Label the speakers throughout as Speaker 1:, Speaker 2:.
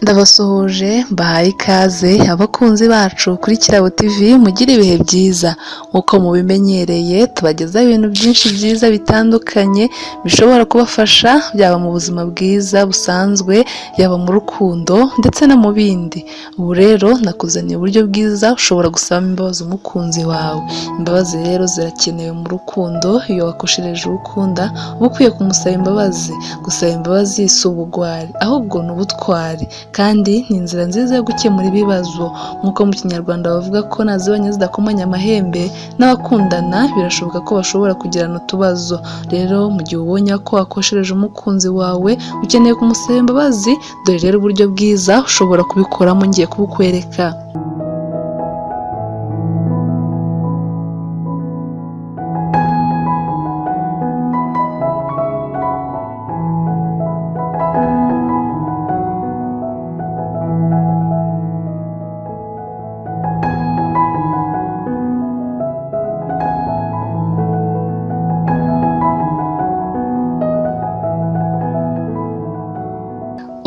Speaker 1: Ndabasuhuje mbahaye ikaze abakunzi bacu kuri Kirabo TV, mugire ibihe byiza. Nk'uko mubimenyereye tubagezaho ibintu byinshi byiza bitandukanye bishobora kubafasha, byaba mu buzima bwiza busanzwe, yaba mu rukundo ndetse no mu bindi. Ubu rero nakuzaniye uburyo bwiza ushobora gusaba imbabazi umukunzi wawe. Imbabazi rero zirakenewe mu rukundo. Iyo wakoshereje uwo ukunda uba ukwiye kumusaba imbabazi. Gusaba imbabazi si ubugwari, ahubwo ni ubutwari, kandi ni inzira nziza yo gukemura ibibazo. Nk'uko mu Kinyarwanda bavuga ko ntazibanye zidakomanya amahembe, n'abakundana birashoboka ko bashobora kugirana utubazo. Rero mu gihe ubonye ko wakoshereje umukunzi wawe ukeneye kumusaba imbabazi, dore rero uburyo bwiza ushobora kubikoramo ngiye kubukwereka.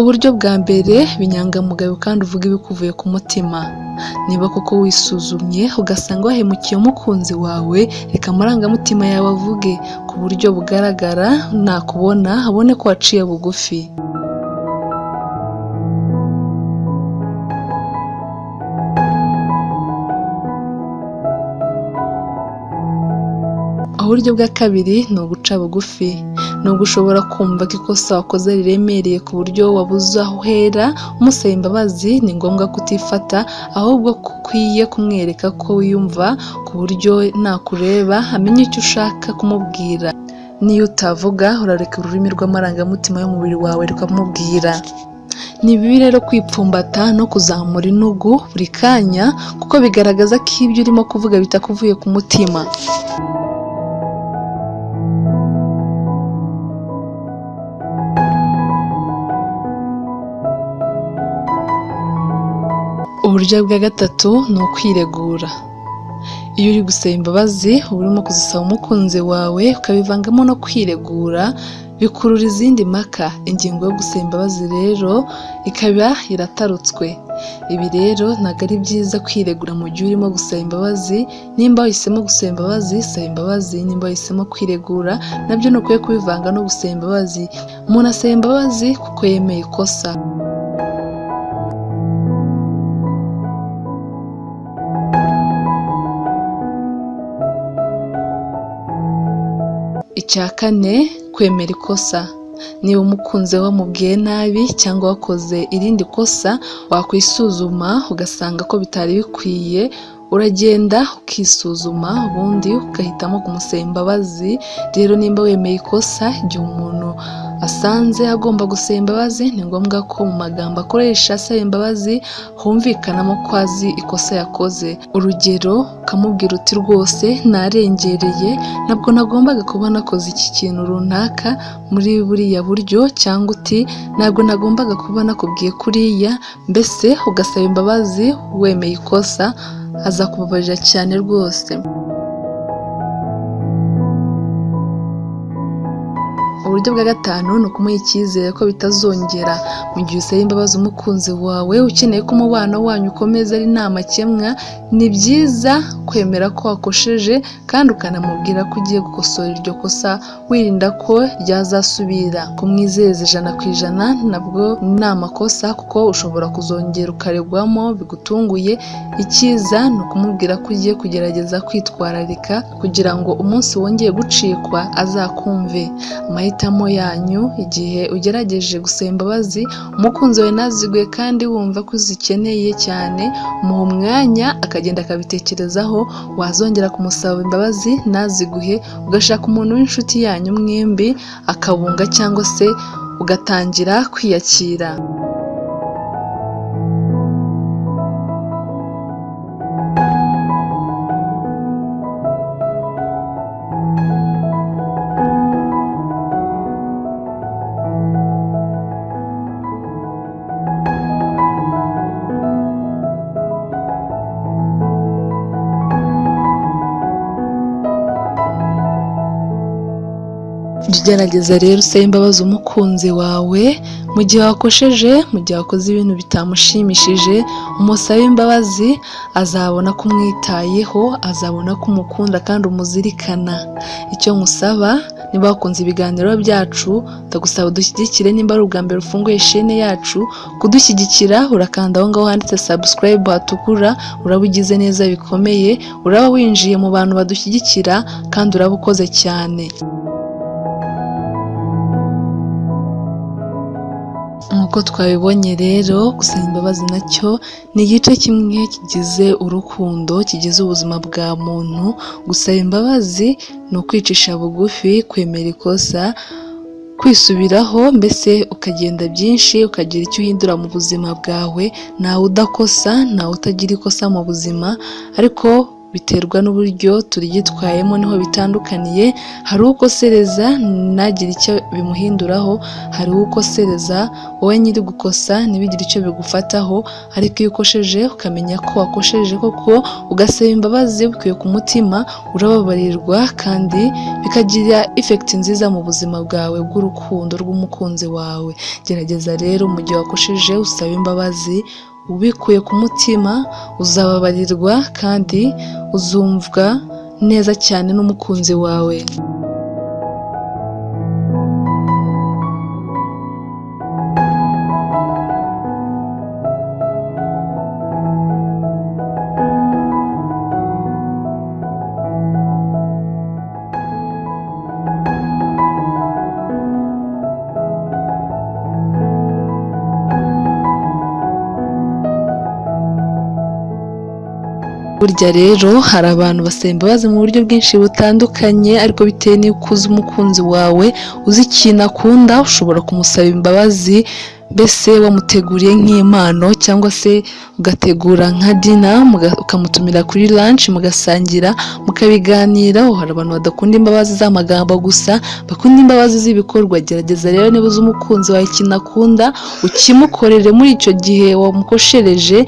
Speaker 1: Uburyo bwa mbere, binyangamugayo kandi uvuga ibikuvuye ku mutima. Niba koko wisuzumye ugasanga wahemukiye umukunzi wawe, reka amarangamutima yawe avuge ku buryo bugaragara, nakubona abone ko waciye bugufi. Uburyo bwa kabiri ni uguca bugufi. Nubwo ushobora kumva ko ikosa wakoze riremereye ku buryo wabuze aho uhera umusaba imbabazi, ni ngombwa kutifata, ahubwo ukwiye kumwereka ko wiyumva ku buryo nakureba amenye icyo ushaka kumubwira. Niyo utavuga urareka ururimi rw'amarangamutima y'umubiri wawe rukamubwira. Ni bibi rero kwipfumbata no kuzamura intugu buri kanya, kuko bigaragaza ko ibyo urimo kuvuga bitakuvuye ku mutima. Uburyo bwa gatatu ni ukwiregura. Iyo uri gusaba imbabazi uba urimo kuzisaba umukunzi wawe, ukabivangamo no kwiregura, bikurura izindi mpaka. Ingingo yo gusaba imbabazi rero ikaba iratarutswe. Ibi rero ntabwo ari byiza kwiregura mu gihe urimo gusaba imbabazi. Nimba wahisemo gusaba imbabazi, saba imbabazi. Nimba wahisemo kwiregura, nabyo ntukwiye kubivanga no gusaba imbabazi. Umuntu asaba imbabazi kuko yemeye ikosa. Icya kane, kwemera ikosa. Niba umukunzi wamubwiye nabi cyangwa wakoze irindi kosa, wakwisuzuma ugasanga ko bitari bikwiye, uragenda ukisuzuma ubundi ugahitamo kumusaba imbabazi. Rero nimba wemeye ikosa, igihe umuntu asanze agomba gusaba imbabazi, ni ngombwa ko mu magambo akoresha asaba imbabazi humvikanamo ko azi ikosa yakoze. Urugero, ukamubwira uti rwose narengereye, ntabwo nagombaga kuba nakoze iki kintu runaka muri buriya buryo, cyangwa uti ntabwo nagombaga kuba nakubwiye kuriya. Mbese ugasaba imbabazi wemeye ikosa, azakubabarira cyane rwose. Uburyo bwa gatanu ni ukumuha icyizere ko bitazongera. Mu gihe usaba imbabazi umukunzi wawe ukeneye ko umubano wanyu ukomeza ari nta makemwa, ni byiza kwemera ko wakosheje kandi ukanamubwira ko ugiye gukosora iryo kosa, wirinda ko ryazasubira. Kumwizeza 100% nabwo ni amakosa, kuko ushobora kuzongera ukaregwamo bigutunguye. Icyiza ni ukumubwira ko ugiye kugerageza kwitwararika kugira ngo umunsi wongeye gucikwa azakumve. Amahitamo yanyu. Igihe ugerageje gusaba imbabazi umukunzi wawe ntaziguye kandi wumva ko uzikeneye cyane, muha umwanya akagenda akabitekerezaho. Wazongera kumusaba imbabazi ntaziguhe, ugashaka umuntu w'inshuti yanyu mwembi akabunga, cyangwa se ugatangira kwiyakira. Gerageza rero usabe imbabazi umukunzi wawe mu gihe wakosheje, mu gihe wakoze ibintu bitamushimishije, umusabe imbabazi, azabona ko umwitayeho, azabona ko umukunda kandi umuzirikana. Icyo nkusaba, niba wakunze ibiganiro byacu, ndagusaba udushyigikire. Nimba ari ubwa mbere ufunguye chaîne yacu, kudushyigikira urakanda aho ngaho handitse subscribe hatukura, uraba ugize neza bikomeye, uraba winjiye mu bantu badushyigikira kandi uraba ukoze cyane. Nk'uko twabibonye rero, gusaba imbabazi nacyo ni igice kimwe kigize urukundo, kigize ubuzima bwa muntu. Gusaba imbabazi ni ukwicisha bugufi, kwemera ikosa, kwisubiraho, mbese ukagenda byinshi, ukagira icyo uhindura mu buzima bwawe. Ntawe udakosa, ntawe utagira ikosa mu buzima, ariko biterwa n'uburyo turyitwayemo niho bitandukaniye. Hari ukosereza ntagire icyo bimuhinduraho, hari ukosereza wowe nyiri gukosa ntibigire icyo bigufataho. Ariko iyo ukosheje ukamenya ko wakosheje koko, ugasaba imbabazi bikuye ku mutima, urababarirwa kandi bikagira effect nziza mu buzima bwawe bw'urukundo rw'umukunzi wawe. Gerageza rero mu gihe wakosheje usaba imbabazi ubikuye ku mutima, uzababarirwa kandi uzumvwa neza cyane n'umukunzi wawe. Burya rero hari abantu basaba imbabazi mu buryo bwinshi butandukanye, ariko bitewe n'uko uzi umukunzi wawe, uzi ikintu akunda, ushobora kumusaba imbabazi. Mbese wamuteguriye nk'impano cyangwa se ugategura nka dina, ukamutumira kuri lunch, mugasangira, mukabiganiraho. Hari abantu badakunda imbabazi z'amagambo gusa, bakunda imbabazi z'ibikorwa. Gerageza rero niba uzi umukunzi wawe ikintu akunda, ukimukorere muri icyo gihe wamukoshereje,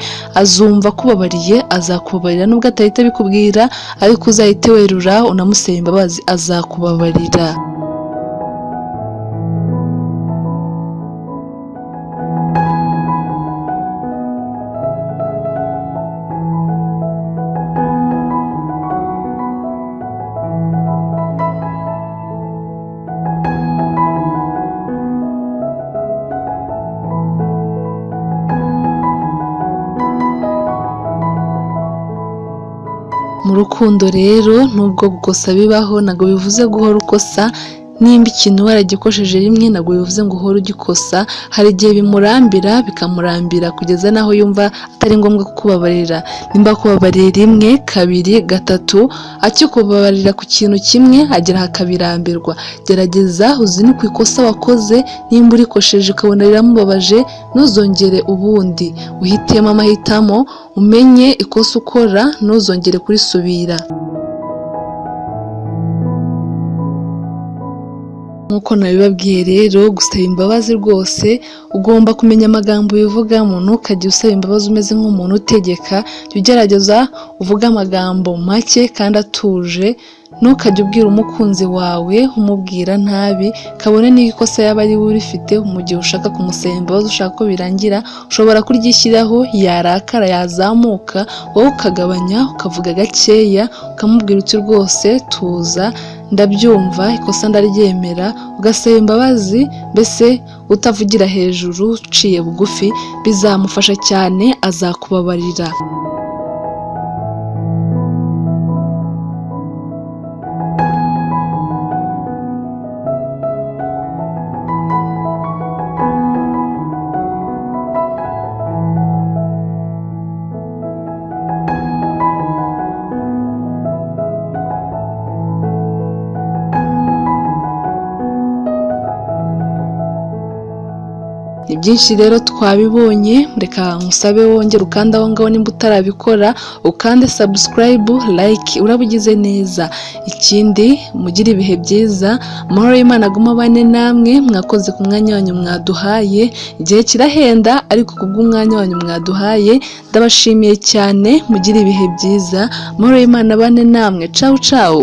Speaker 1: azumva akubabariye, azakubabarira nubwo atahita abikubwira, ariko uzahite werura unamusaba imbabazi, azakubabarira. Mu rukundo rero nubwo gukosa bibaho, ntabwo bivuze guhora ukosa. Nimba ikintu waragikosheje rimwe, ntabwo bivuze ngo uhore ugikosa. Hari igihe bimurambira, bikamurambira kugeza naho yumva atari ngombwa kukubabarira. Nimba akubabariye rimwe, kabiri, gatatu, akikubabarira ku kintu kimwe, agera akabirambirwa. Gerageza uzine ku ikosa wakoze. Nimba urikosheje ukabona riramubabaje, ntuzongere ubundi. Uhitemo amahitamo, umenye ikosa ukora, ntuzongere kurisubira. Nk'uko nabibabwiye rero, gusaba imbabazi rwose ugomba kumenya amagambo ubivugamo. Ntukajye usaba imbabazi umeze nk'umuntu utegeka. Jya ugerageza uvuge amagambo make kandi atuje. Ntukajye ubwira umukunzi wawe umubwira nabi, kabone niba ikosa yaba ari we urifite. Mu gihe ushaka kumusaba imbabazi, ushaka ko birangira, ushobora kuryishyiraho, yarakara, yazamuka, wowe ukagabanya, ukavuga gakeya, ukamubwira uti rwose tuza, ndabyumva, ikosa ndaryemera, ugasaba imbabazi. Mbese utavugira hejuru, uciye bugufi, bizamufasha cyane, azakubabarira. Ni byinshi rero twabibonye, reka nkusabe wongere ukanda aho ngaho nimba utarabikora, ukande subscribe, like, urabugize neza. Ikindi mugire ibihe byiza, amahoro y'Imana aguma abane namwe. Mwakoze ku mwanya wanyu mwaduhaye, igihe kirahenda ariko kubw'umwanya wanyu mwaduhaye ndabashimiye cyane. Mugire ibihe byiza, amahoro y'Imana abane namwe. Ciao ciao.